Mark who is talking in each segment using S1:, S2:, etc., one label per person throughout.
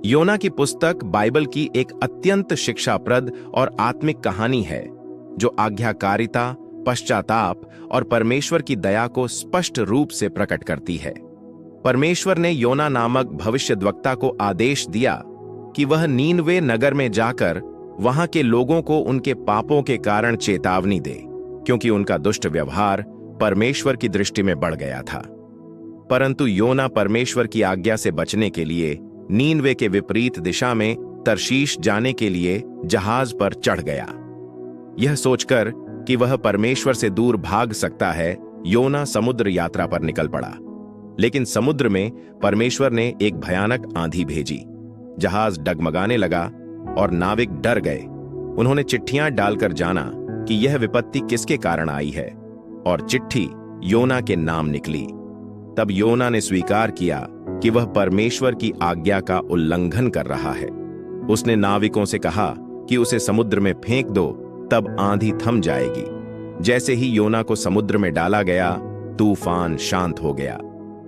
S1: योना की पुस्तक बाइबल की एक अत्यंत शिक्षाप्रद और आत्मिक कहानी है जो आज्ञाकारिता, पश्चाताप और परमेश्वर की दया को स्पष्ट रूप से प्रकट करती है। परमेश्वर ने योना नामक भविष्यद्वक्ता को आदेश दिया कि वह नीनवे नगर में जाकर वहां के लोगों को उनके पापों के कारण चेतावनी दे, क्योंकि उनका दुष्ट व्यवहार परमेश्वर की दृष्टि में बढ़ गया था। परंतु योना परमेश्वर की आज्ञा से बचने के लिए नीनवे के विपरीत दिशा में तरशीश जाने के लिए जहाज पर चढ़ गया। यह सोचकर कि वह परमेश्वर से दूर भाग सकता है, योना समुद्र यात्रा पर निकल पड़ा। लेकिन समुद्र में परमेश्वर ने एक भयानक आंधी भेजी। जहाज डगमगाने लगा और नाविक डर गए। उन्होंने चिट्ठियां डालकर जाना कि यह विपत्ति किसके कारण आई है, और चिट्ठी योना के नाम निकली। तब योना ने स्वीकार किया कि वह परमेश्वर की आज्ञा का उल्लंघन कर रहा है। उसने नाविकों से कहा कि उसे समुद्र में फेंक दो, तब आंधी थम जाएगी। जैसे ही योना को समुद्र में डाला गया, तूफान शांत हो गया।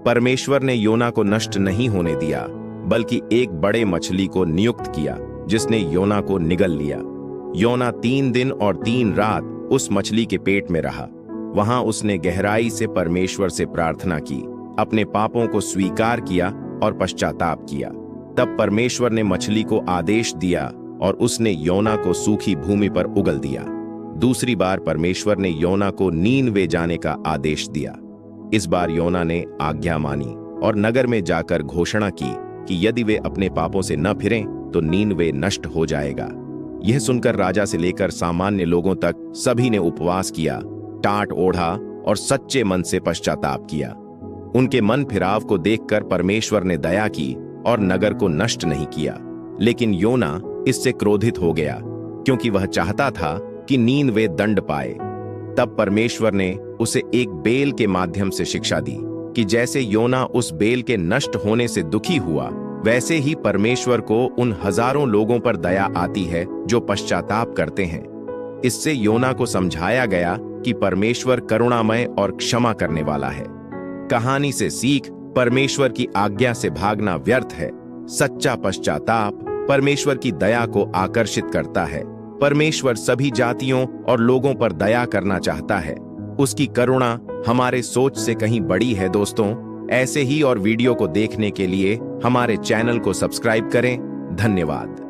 S1: परमेश्वर ने योना को नष्ट नहीं होने दिया, बल्कि एक बड़े मछली को नियुक्त किया जिसने योना को निगल लिया। योना 3 दिन और 3 रात उस मछली के पेट में रहा। वहां उसने गहराई से परमेश्वर से प्रार्थना की, अपने पापों को स्वीकार किया और पश्चाताप किया। तब परमेश्वर ने मछली को आदेश दिया और उसने योना को सूखी भूमि पर उगल दिया। दूसरी बार परमेश्वर ने योना को नीनवे जाने का आदेश दिया। इस बार योना ने आज्ञा मानी और नगर में जाकर घोषणा की कि यदि वे अपने पापों से न फिरें तो नीनवे नष्ट हो जाएगा। यह सुनकर राजा से लेकर सामान्य लोगों तक सभी ने उपवास किया, टाट ओढ़ा और सच्चे मन से पश्चाताप किया। उनके मन फिराव को देखकर परमेश्वर ने दया की और नगर को नष्ट नहीं किया। लेकिन योना इससे क्रोधित हो गया, क्योंकि वह चाहता था कि नीनवे दंड पाए। तब परमेश्वर ने उसे एक बेल के माध्यम से शिक्षा दी कि जैसे योना उस बेल के नष्ट होने से दुखी हुआ, वैसे ही परमेश्वर को उन हजारों लोगों पर दया आती है जो पश्चाताप करते हैं। इससे योना को समझाया गया कि परमेश्वर करुणामय और क्षमा करने वाला है। कहानी से सीख, परमेश्वर की आज्ञा से भागना व्यर्थ है। सच्चा पश्चाताप परमेश्वर की दया को आकर्षित करता है। परमेश्वर सभी जातियों और लोगों पर दया करना चाहता है। उसकी करुणा हमारे सोच से कहीं बड़ी है। दोस्तों, ऐसे ही और वीडियो को देखने के लिए हमारे चैनल को सब्सक्राइब करें। धन्यवाद।